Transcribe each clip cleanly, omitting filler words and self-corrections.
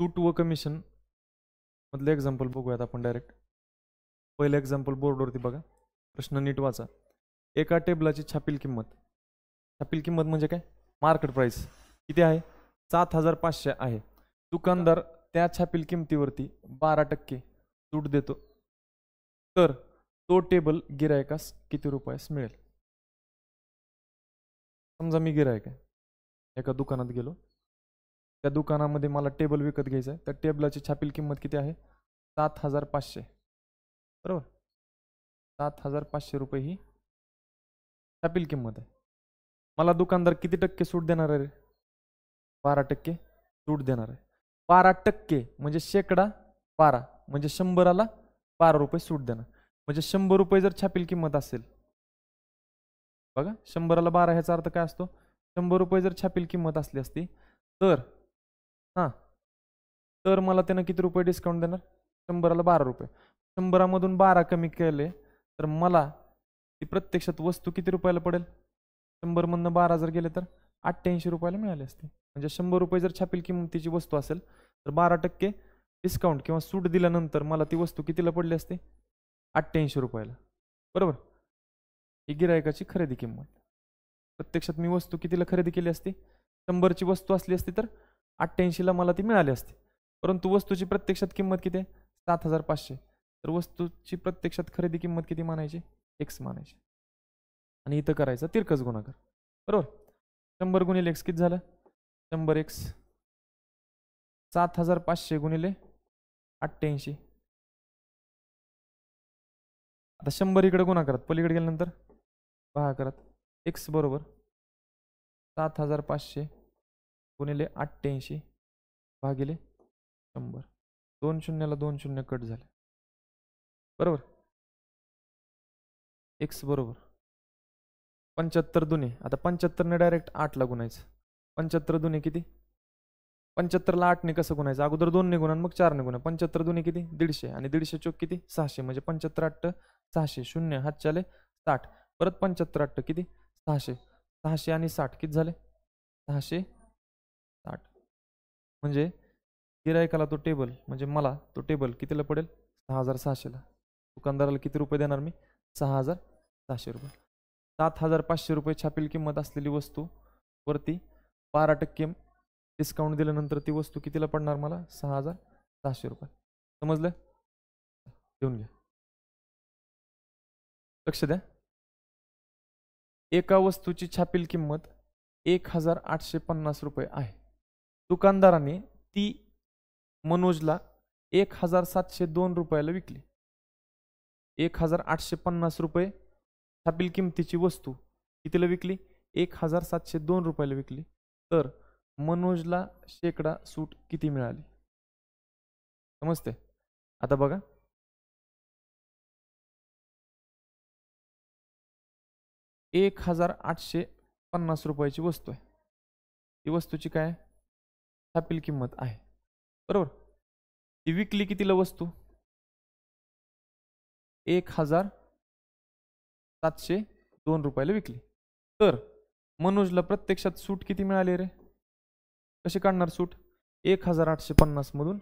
सूट व कमिशन मधलं एक्झाम्पल बघूयात आपण डायरेक्ट. पहिलं एक्झाम्पल बोर्डवरती बघा, प्रश्न नीट वाचा. एका टेबलाची छापील किंमत म्हणजे काय, मार्केट प्राइस किती आहे, 7,500 आहे. दुकानदार त्या छापील किमतीवरती 12% सूट देतो, तर तो टेबल गिरायकास किती रुपयास मिळेल. समजा मी गिरायक आहे, एका दुकानात गेलो, त्या दुकानामध्ये मला टेबल विकत घ्यायचं आहे. त्या टेबलाची छापील किंमत किती आहे, 7,500. बरोबर, 7,500 रुपये ही छापील किंमत आहे. मला दुकानदार किती टक्के सूट देणार आहे, 12% सूट देणार आहे. 12% म्हणजे शेकडा 12 म्हणजे 100ला 12 रुपये सूट देणार. म्हणजे 100 रुपये जर छापील किंमत असेल, बघा 100ला 12 ह्याचा अर्थ काय असतो, 100 रुपये जर छापील किंमत असली असती तर तर मला त्यानं किती रुपये डिस्काउंट देणार, 100ला 12 रुपये. 100मधून 12 कमी केले तर मला ती प्रत्यक्षात वस्तू किती रुपयाला पडेल, 100मधनं 12 जर गेले तर 88 रुपयाला मिळाली असते. म्हणजे 100 रुपये जर छापील किंमतीची वस्तू असेल तर 12% डिस्काउंट किंवा सूट दिल्यानंतर मला ती वस्तू कितीला पडली असते, 88 रुपयाला. बरोबर, ही गिरायकाची खरेदी किंमत. प्रत्यक्षात मी वस्तू कितीला खरेदी केली असती, 100ची वस्तू असली असती तर 88ला मला ती मिळाली असती. परंतु वस्तूची प्रत्यक्षात किंमत किती आहे, 7,500. तर वस्तूची प्रत्यक्षात खरेदी किंमत किती मानायची, x मानायची. आणि इथं करायचा तिरकस गुणाकार. बरोबर, 100 गुणिले x किती झालं, 100x. 7,500 गुणिले 88. आता 100 इकडे गुणाकारात, पलीकडे गेल्यानंतर भागाकारात. x बरोबर 7,500 गुणिले 88 भागिले 100. 2 शून्याला 2 शून्य कट झाले. बरोबर, x बरोबर 75 दुने. आता 75ने डायरेक्ट 8ला गुणायचं. 75 दुने किती, 75ला 8ने कसं गुणायचं, अगोदर 2ने गुणा मग 4ने गुणा. 75 दुने किती, 150. आणि 150 चोक किती, 600. म्हणजे 75 8 600. शून्य हात चाले 60. परत 75 8 किती, 600. 600 आणि 60 किती झाले, 660. म्हणजे गिरायकाला तो टेबल म्हणजे मला तो टेबल कितीला पडेल, 6,600ला. दुकानदाराला किती रुपये देणार मी, 6,600 रुपये. 7,500 रुपये छापील किंमत असलेली वस्तू वरती 12% डिस्काउंट दिल्यानंतर ती वस्तू कितीला पडणार मला, 6,600 रुपये. समजलं, घेऊन घ्या, लक्ष द्या. एका वस्तूची छापील किंमत 1,850 रुपये आहे. दुकानदाराने ती मनोजला 1,702 रुपयाला विकली. 1,850 रुपये छापील किमतीची वस्तू कितीला विकली, 1,702 रुपयाला विकली. तर मनोजला शेकडा सूट किती मिळाली, समजते. आता बघा, एक 1,850 रुपयाची वस्तू आहे. ती वस्तूची काय छापील किंमत आहे, बरोबर. ती विकली कितीला वस्तू, 1,702 रुपयाला विकली. तर मनोजला प्रत्यक्षात सूट किती मिळाली रे, कशी काढणार सूट, 1,850 मधून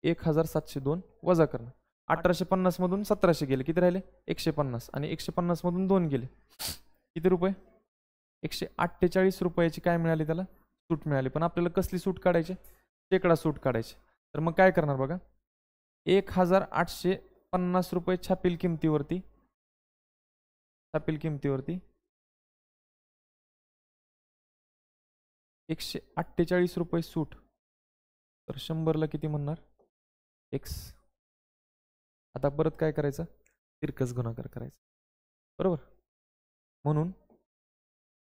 1,702 वजा करणं. 1,850 मधून 1,700 गेले, किती राहिले, 150. आणि 150 मधून 2 गेले, किती रुपये, 148 रुपयाची काय मिळाली, त्याला सूट मिळाली. पण आपल्याला कसली सूट काढायची, शेकडा सूट काढायची. तर मग काय करणार बघा, 1,850 रुपये छापील किमतीवरती 148 रुपये सूट, तर 100ला किती म्हणणार, x. आता परत काय करायचं, तिरकस गुणाकार करायचा. बरोबर, म्हणून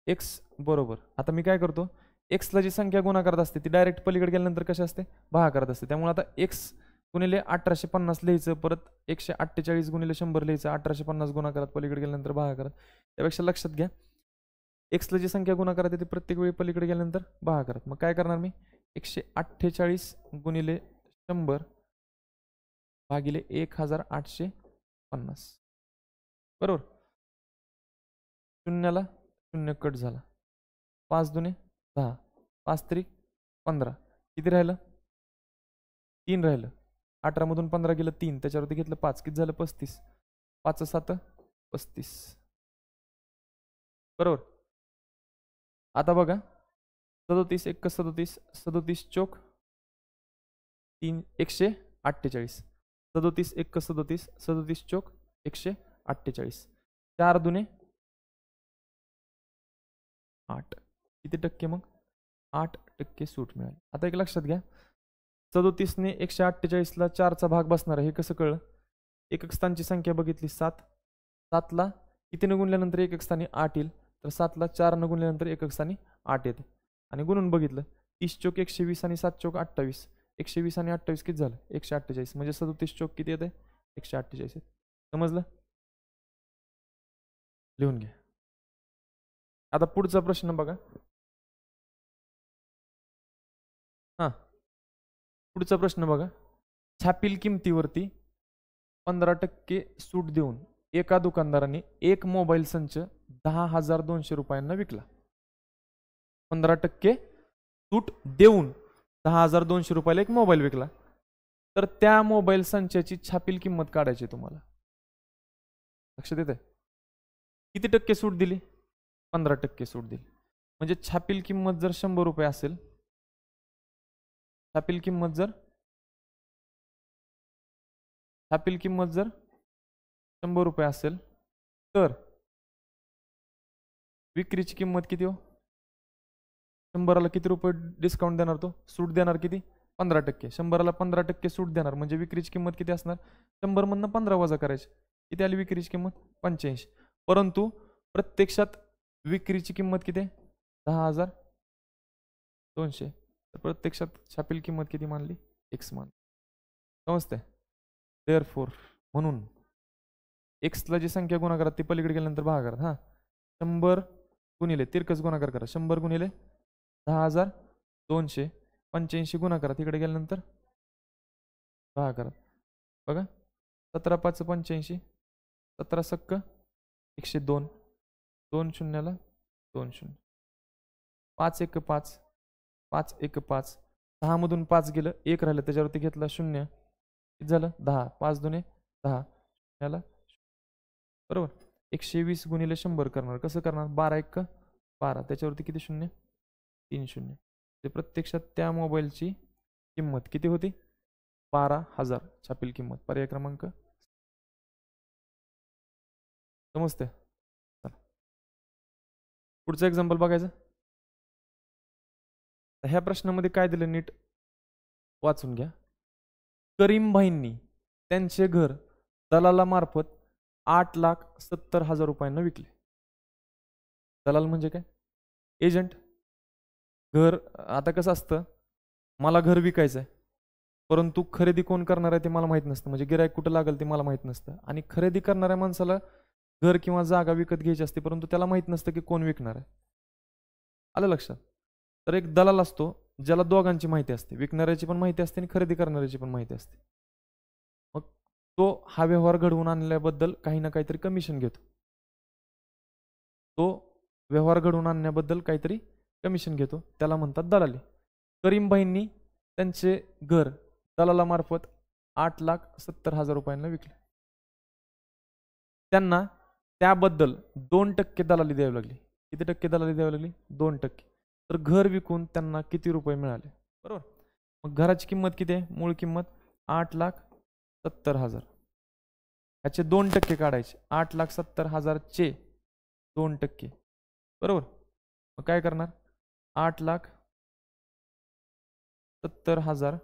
x बरोबर, आता मी काय करतो, x ला जी संख्या गुणाकारात असते ती डायरेक्ट पलीकडे गेल्यानंतर कशी असते, भागाकारात असते. त्यामुळे आता x गुणिले 1,850 लिहायचं, परत 148 गुणिले 100 लिहायचं, 1,850 गुणाकारात पलीकडे गेल्यानंतर भागाकारात. त्यापेक्षा लक्षात घ्या, x ला जी संख्या गुणाकारात येते प्रत्येक वेळी पलीकडे गेल्यानंतर भागाकारात. मग काय करणार मी, 148 गुणिले 100 भागिले 1,850. बरोबर, शून्याला शून्य कट झाला, 5 दुने 10, 5 त्रिक 15, किती राहिलं, 3 राहिलं. 18 मधून 15 गेलं 3, त्याच्यावरती घेतलं 5, किती झालं 35. 5 7 35. बरोबर. आता बघा 37 1 37, 37 चोक 3 148. 37 1 37, 37 चोक 148. 4 दुने 8. किती टक्के मग 8% सूट मिळाली. आता एक लक्षात घ्या, 37 ने 148ला 4चा भाग बसणार आहे. हे कसं कळलं? एकक स्थानची संख्या बघितली 7. 7ला कितीने गुणल्यानंतर एकक स्थानी 8 येईल, तर 7ला 4ने गुणल्यानंतर एकक स्थानी 8 येते. आणि गुणून बघितलं 30 चोक 120 आणि 7 चोक 28. 120 आणि 28 किती झालं 148. म्हणजे 37 चोक किती येते 148 येते. समजलं? लिहून घ्या. आता पुढचा प्रश्न बघा. हां, पुढचा प्रश्न बघा. छापील किमतीवरती 15% सूट देऊन एका दुकानदाराने एक मोबाईल संच 10,200 रुपयांना विकला. 15% सूट देऊन 10,200 रुपयाला एक मोबाईल विकला. तर त्या मोबाईल संचाची छापील किंमत काढायची तुम्हाला. लक्षात येते? किती टक्के सूट दिली? 15% सूट दिली. म्हणजे छापील किंमत जर 100 रुपये असेल, छापील किंमत जर 100 रुपये असेल, तर विक्रीची किंमत किती हो? 100ला किती रुपये डिस्काउंट देणार तो? सूट देणार किती? 15%. 100ला 15% सूट देणार म्हणजे विक्रीची किंमत किती असणार? 100 मधनं 15 वजा करायची. किती आली विक्रीची किंमत? 85. परंतु प्रत्यक्षात विक्रीची किंमत किती आहे? 10,200. तर प्रत्यक्षात छापील किंमत किती मानली? एक्स मान. समजते? देअरफोर म्हणून एक्सला जी संख्या गुणाकारात ती पलीकडे गेल्यानंतर भागाकारात. हां, 100 गुणिले तिरकस गुणाकार करा. 100 गुणिले 10,200, 85 गुणाकारात इकडे गेल्यानंतर भागाकारात. बघा 17 5 85, 17 सक्क 102, 2 शून्याला 2 0, 5 1 5, 5 1 5, 6 मधून 5 गेलं 1 राहिलं, त्याच्यावरती घेतला 0, किती झालं 10, 5 दुने 10, शून्याला बरोबर. 120 गुणिले 100 करणार. कसं करणार? 12 1 12, त्याच्यावरती किती 0? 3 0. ते प्रत्यक्षात त्या मोबाईलची किंमत किती होती? 12,000. छापील किंमत. पर्याय क्रमांक. समजते? पुढचं एक्झाम्पल बघायचं. ह्या प्रश्नामध्ये काय दिलं नीट वाचून घ्या. करीम भाईंनी त्यांचे घर दलालामार्फत 8,70,000 रुपयांना विकले. दलाल म्हणजे काय? एजंट. घर आता कसं असतं, मला घर विकायचं आहे, परंतु खरेदी कोण करणार आहे ते मला माहीत नसतं. म्हणजे गिराईक कुठं लागेल ते मला माहीत नसतं. आणि खरेदी करणाऱ्या माणसाला घर किंवा जागा विकत घ्यायची असते, परंतु त्याला माहीत नसतं की कोण विकणार आहे. आलं लक्षात? तर एक दलाल असतो ज्याला दोघांची माहिती असते, विकणाऱ्याची पण माहिती असते आणि खरेदी करणाऱ्याची पण माहिती असते. मग तो हा व्यवहार घडवून आणल्याबद्दल काही ना काहीतरी कमिशन घेतो. तो व्यवहार घडवून आणण्याबद्दल काहीतरी कमिशन घेतो, त्याला म्हणतात दलाली. करीमभाईंनी त्यांचे घर दलालामार्फत 8,70,000 रुपयांना विकले. त्यांना त्याबद्दल 2% दलाली द्यावी लागली. किती टक्के दलाली द्यावी लागली? 2%. तर घर विकून त्यांना किती रुपये मिळाले? बरोबर. मग घराची किंमत किती आहे? मूळ किंमत 8,70,000. याचे 2% काढायचे. 8,70,000 चे 2%. बरोबर. मग काय करणार? 8,70,000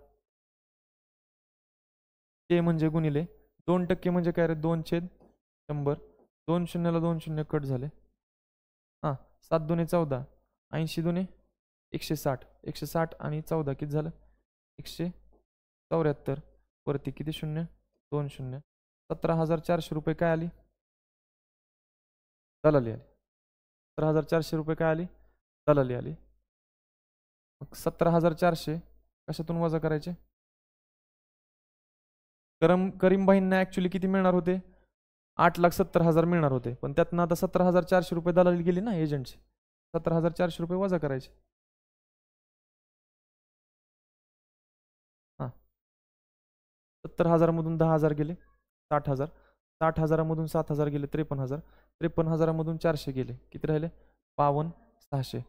चे म्हणजे गुणिले 2% म्हणजे काय रे? 2/100. 2 शून्याला 2 शून्य कट झाले. हां, 7 दुने 14, 80 दुने 160, 160 आणि 14 किती झालं? 174. वरती किती शून्य? 2 शून्य. 17,400 रुपये काय आली? दलाली आली. 17,400 रुपये काय आली? दलाली आली. मग 17,400 कशातून वजा करायचे? करीमभाईंना ऍक्च्युली किती मिळणार होते? 8,70,000 मिळणार होते, पण त्यातनं आता 17,400 रुपये दलाली गेली ना एजंटचे. 17,400 रुपये वजा करायचे. हां, 70,000मधून 10,000 गेले 60,000, 60,000मधून 7,000 गेले 53,000, 53,000मधून 400 गेले, किती राहिले 52,600,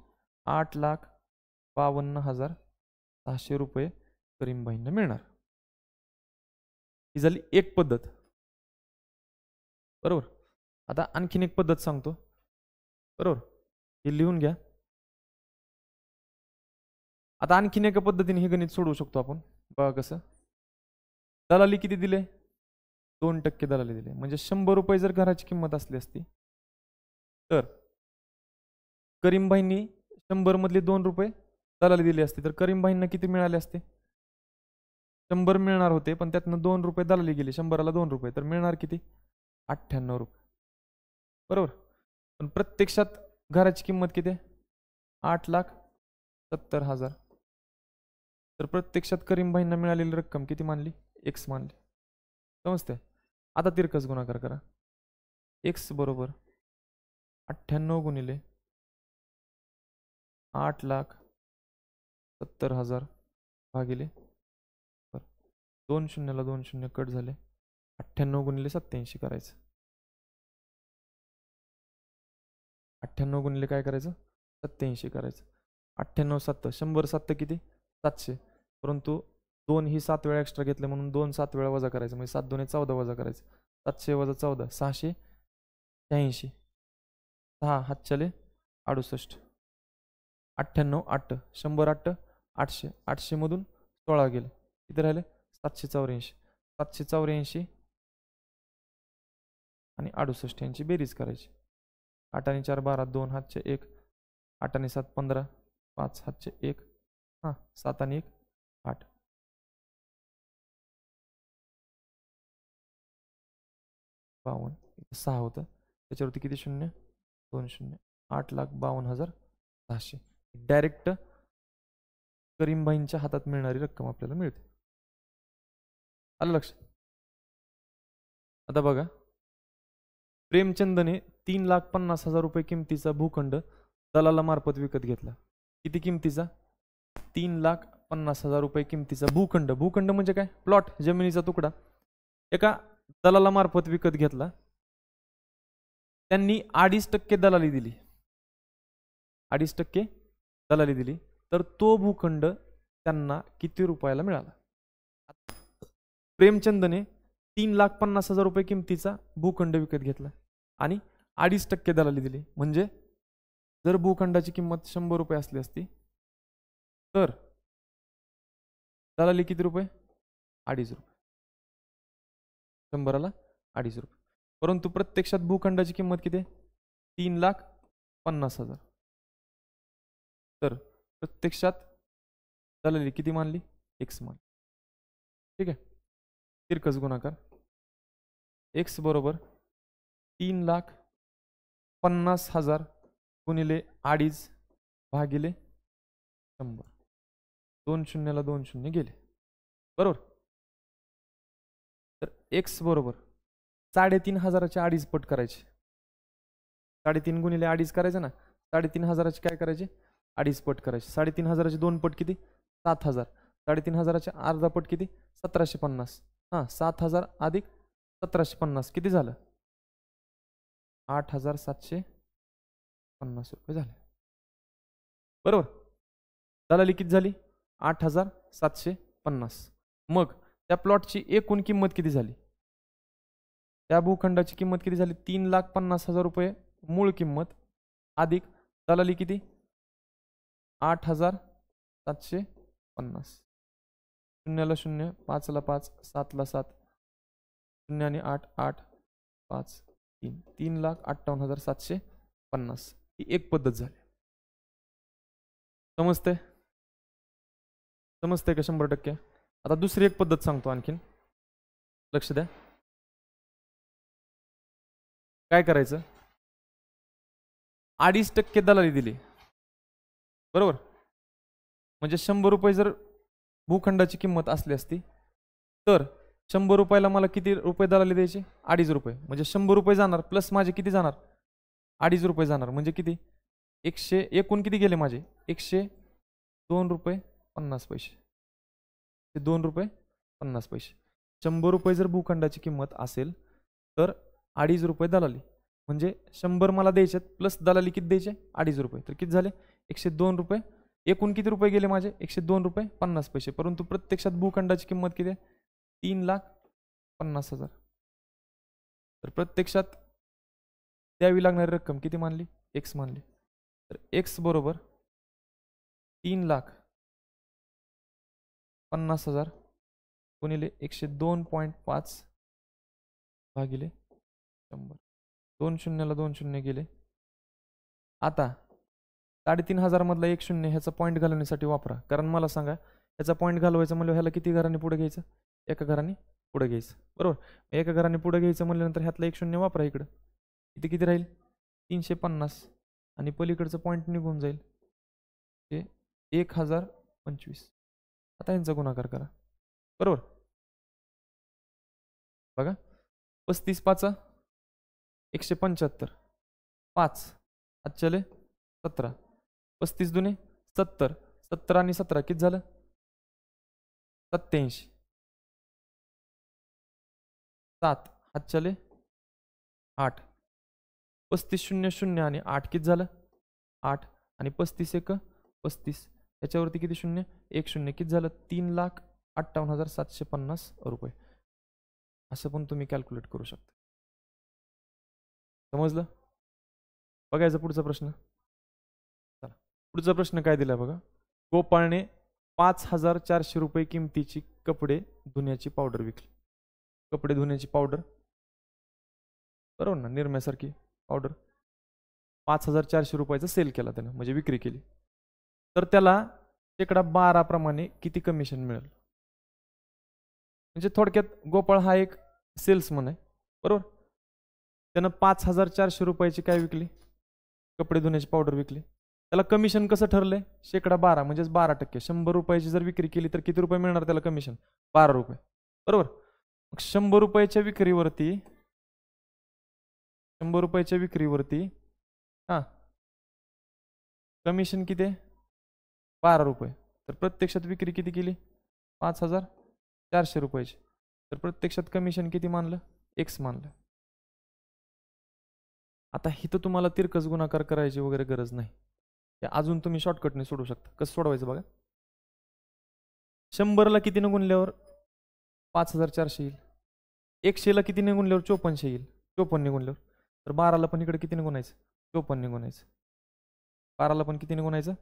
8,52,600 रुपये करीमबाईंना मिळणार. ही झाली एक पद्धत, बरोबर. आता आणखीन एक पद्धत सांगतो, बरोबर, हे लिहून घ्या. आता आणखीन एका पद्धतीने हे गणित सोडवू शकतो आपण. बघा कसं, दलाली किती दिले, 2% दलाली दिले, म्हणजे 100 रुपये जर घराची किंमत असली असती तर करीमबाईंनी 100 मधले 2 रुपये दलाली दिली असती, तर करीमबाईंना किती मिळाले असते, 100 मिळणार होते, पण त्यातनं 2 रुपये दलाली गेली, 100ला 2 रुपये, तर मिळणार किती 98 रुपये, बरोबर. पण प्रत्यक्षात घराची किंमत किती आहे 8,70,000, तर प्रत्यक्षात करीमबाईंना मिळालेली रक्कम किती मानली, एक्स मानली. समजते. आता तिरकस गुणाकार करा. एक्स बरोबर 98 गुणिले 8,70,000 भागिले 2 शून्याला 2 शून्य कट झाले, 98 गुणिले 87 करायचं. 98 गुणिले काय करायचं 87 करायचं. 98 7 100 7 किती 700, परंतु 2 ही 7 वेळा एक्स्ट्रा घेतले म्हणून 2 7 वेळा वजा करायचं, म्हणजे 7 2 14 वजा करायचं. 700 वजा 14 686, 6 हातच्याले 68, 98 8 100 8 800, 800 मधून 16 गेले, किती राहिले 784, 784 आणि 68 यांची बेरीज करायची. 8 आणि 4 12, 2 हातचे 1, 8 आणि 7 15, 5 हातचे 1, 7 आणि 1 8, 52, 6 होतं, त्याच्यावरती किती शून्य 2 शून्य, 8,52,600 डायरेक्ट करीमबाईंच्या हातात मिळणारी रक्कम आपल्याला मिळते. आलं लक्षात. आता बघा, प्रेमचंदने 3,50,000 रुपये किमतीचा भूखंड दलालामार्फत विकत घेतला. किती किमतीचा 3,50,000 रुपये किमतीचा भूखंड. भूखंड म्हणजे काय, प्लॉट, जमिनीचा तुकडा, एका दलालामार्फत विकत घेतला. त्यांनी 2.5% दलाली दिली, 2.5% दलाली दिली, तर तो भूखंड त्यांना किती रुपयाला मिळाला. प्रेमचंदने 3,50,000 रुपये किमतीचा भूखंड विकत घेतला आणि 2.5% दलाली दिली, म्हणजे जर भूखंडाची किंमत 100 रुपये असली असती तर दलाली किती रुपये 2.5 रुपये, 100ला 2.5 रुपये. परंतु प्रत्यक्षात भूखंडाची किंमत किती आहे 3,50,000, तर प्रत्यक्षात दलाली किती मानली एक्स मानली. ठीक आहे. तिरकस गुणाकार, एक्स बरोबर 3,50,000 गुणिले 2.5 भागिले 100, 2 शून्याला 2 शून्य गेले, बरोबर. तर एक्स बरोबर 3,500चे 2.5 पट करायचे, 3.5 गुणिले 2.5 करायचं ना, 3,500चे काय करायचे 2.5 पट करायचे. 3,500चे 2 पट किती 7,000, 3,500चे अर्धा पट किती 1,750, 7,000 अधिक 1,750 किती झालं 8,750 रुपये झाले, बरोबर. दलाली किती झाली 8,750. मग त्या प्लॉटची एकूण किंमत किती झाली, त्या भूखंडाची किंमत किती झाली 3,50,000 रुपये मूळ किंमत अधिक दलाली किती 8,750. 0ला 0, 5ला 5, 7ला 7, 0 आणि 8 8 5 3, 3,58,750. ही एक पद्धत झाली. समजते, समजते का 100%. आता दुसरी एक पद्धत सांगतो आणखीन, लक्ष द्या. काय करायचं, 2.5% दलाली दिली, बरोबर. म्हणजे 100 रुपये जर भूखंडाची किंमत असली असती तर 100 रुपयाला मला किती रुपये दलाली द्यायची 2.5 रुपये, म्हणजे 100 रुपये जाणार प्लस माझे किती जाणार 2.5 रुपये जाणार, म्हणजे किती 100, एकूण किती गेले माझे 102 रुपये 50 पैसे, 2 रुपये 50 पैसे. ₹100 जर भूखंडाची किंमत असेल तर ₹2.5 दलाली, म्हणजे 100 मला द्यायचे प्लस दलाली किती द्यायचे ₹2.5, तर किती झाले ₹102. एकूण किती रुपये गेले माझे ₹102.50. परंतु प्रत्यक्षात भूखंडाची किंमत किती आहे 3,50,000. तर प्रत्यक्षात द्यावी लागणारी रक्कम किती मानली एक्स मानली, तर एक्स बरोबर 3,50,000 गुणिले 102.5 भागिले 100. 2 शून्याला 2 शून्य गेले. आता 3,500 मधला 1 शून्य ह्याचा पॉईंट घालवण्यासाठी वापरा, कारण मला सांगा ह्याचा पॉईंट घालवायचा म्हणजे ह्याला किती घरांनी पुढे घ्यायचं, एका घराने पुढे घ्यायचं बरोबर. एका घराने पुढे घ्यायचं म्हणल्यानंतर ह्यातला 1 शून्य वापरा इकडं, इथे किती राहील 350 आणि पलीकडचं पॉईंट निघून जाईल ते 1,025. आता यांचा गुणाकार करा बरोबर. बघा 35 5 175, 5 चले 17, 35 दुने 70, 70 आणि 17 किती झालं 87, 7 चले 8, 35 0 0 आणि 8 किती झालं 8 आणि 35 1 35, याच्यावरती किती शून्य 1 शून्य किती झालं 3,58,750 रुपये. असं पण तुम्ही कॅल्क्युलेट करू शकता. समजलं. बघायचा पुढचा प्रश्न. चला पुढचा प्रश्न काय दिला बघा. गोपाळने 5,400 रुपये किमतीची कपडे धुण्याची पावडर विकली. कपडे धुण्याची पावडर बरोबर ना, निरम्यासारखी पावडर 5,400 रुपयाचा सेल केला त्यानं, म्हणजे विक्री केली. तर त्याला %12 प्रमाणे किती कमिशन मिळेल. म्हणजे थोडक्यात गोपाळ हा एक सेल्समन आहे बरोबर. त्यानं 5,400 रुपयाची काय विकली कपडे धुण्याची पावडर विकली. त्याला कमिशन कसं ठरलंय %12 म्हणजेच 12%. 100 रुपयाची जर विक्री केली तर किती रुपये मिळणार त्याला कमिशन 12 रुपये बरोबर. मग 100 रुपयाच्या विक्रीवरती हा कमिशन किती आहे 12 रुपये. तर प्रत्यक्षात विक्री किती केली 5,400 रुपयाची, तर प्रत्यक्षात कमिशन किती मानलं एक्स मानलं. आता इथं तुम्हाला तिरकस गुणाकार करायची वगैरे गरज नाही, ते अजून तुम्ही शॉर्टकटने सोडू शकता. कसं सोडवायचं बघा. 100ला कितीने गुणल्यावर 5,400 येईल, 100ला कितीने गुणल्यावर 5400 येईल, 54 गुणल्यावर. तर 12ला पण इकडे कितीने गुणायचं 54 गुणायचं, 12ला पण कितीने गुणायचं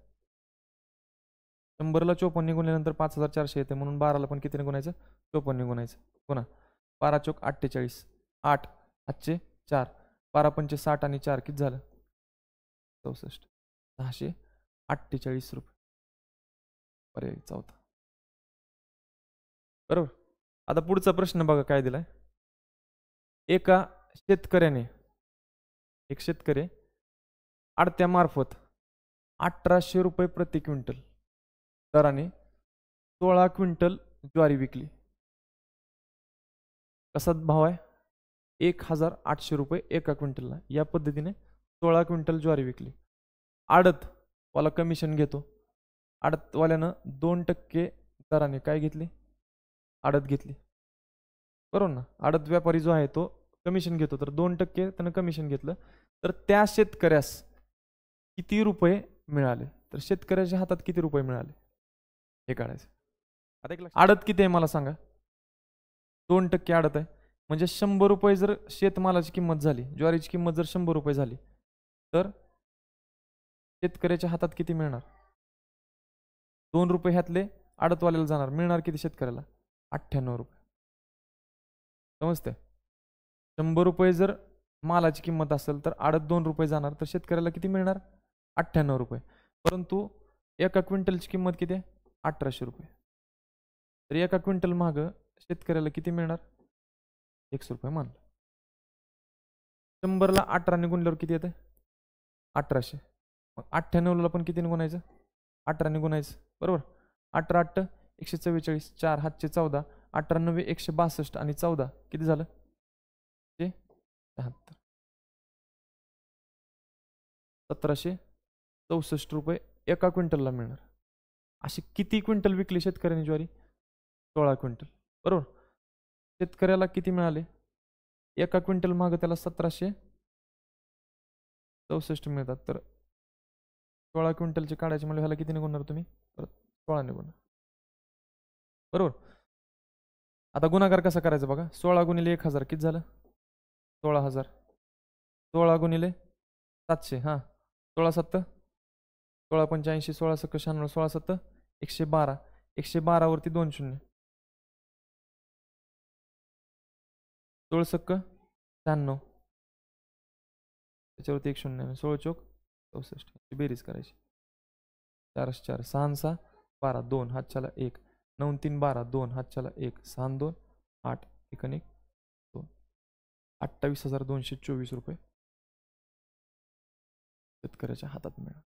100ला 54 गुणल्यानंतर 5,400 येते, म्हणून 12ला पण कितीने गुणायचं 54 गुणायचं. पुन्हा 12 चोक 48, 8 5 4, 12 पंचे 60 आणि 4 किती झालं 64, 648 रुपये. पर्याय चौथा बरोबर. आता पुढचा प्रश्न बघा काय दिलाय. एका शेतकऱ्याने एक शेतकरी आडत्यामार्फत 1,800 रुपये प्रति क्विंटल दराने 16 क्विंटल ज्वारी विकली. कसा भाव आहे 1,800 रुपये एका क्विंटलला. या पद्धतीने 16 क्विंटल ज्वारी विकली. आडतवाला कमिशन घेतो. आडतवाल्यानं 2% दराने काय घेतली आडत घेतली बरोबर ना. आडत व्यापारी जो आहे तो कमिशन घेतो, तर 2% त्यानं कमिशन घेतलं. तर त्या शेतकऱ्यास किती रुपये मिळाले, तर शेतकऱ्याच्या हातात किती रुपये मिळाले हे काढायचं. आता एक आडत किती आहे मला सांगा 2% आडत आहे, म्हणजे 100 रुपये जर शेतमालाची किंमत झाली, ज्वारीची किंमत जर 100 रुपये झाली, तर शेतकऱ्याच्या हातात किती मिळणार 2 रुपये ह्यातले आडतवाल्याला जाणार, मिळणार किती शेतकऱ्याला 98 रुपये. समजते. 100 रुपये जर मालाची किंमत असेल तर आडत 2 रुपये जाणार, तर शेतकऱ्याला किती मिळणार 98 रुपये. परंतु एका क्विंटलची किंमत किती आहे 1,800 रुपये. तर एका क्विंटल माग शेतकऱ्याला किती मिळणार 100 रुपये मानलं. 100ला 18ने गुणल्यावर किती येते 1,800. मग 98ला पण कितीने गुणायचं 18ने गुणायचं बरोबर. 18 8 144, 4 हातचे 14, 18 9 162 आणि 14 किती झालं 76, 1,764 रुपये एका क्विंटलला मिळणार. अशी किती क्विंटल विकली शेतकऱ्यांनी ज्वारी 16 क्विंटल बरोबर. शेतकऱ्याला किती मिळाले? एका क्विंटल मागं त्याला 1764 मिळतात. तर 16 क्विंटलचे काढायचे म्हणजे ह्याला किती निघणार तुम्ही? परत 16 निघून बरोबर. आता गुणाकार कसा करायचा बघा. 16 गुणिले 1000 किती झालं? 16,000. 16 गुणिले 700. हां, 16 सत्त 16 85, 16 सक्क 96, 16 सत्त 112. 112 वरती 2 शून्य, 16 सक्क 96, त्याच्यावरती 1 शून्य, 16 चोक 64. बेरीज करायची. 4 4 6 6 12, 2 हातच्याला 1, 9 3 12, 2 हातच्याला 1, 6 2 8, 1 1 2, 28,224 रुपये शेतकऱ्याच्या हातात मिळाले.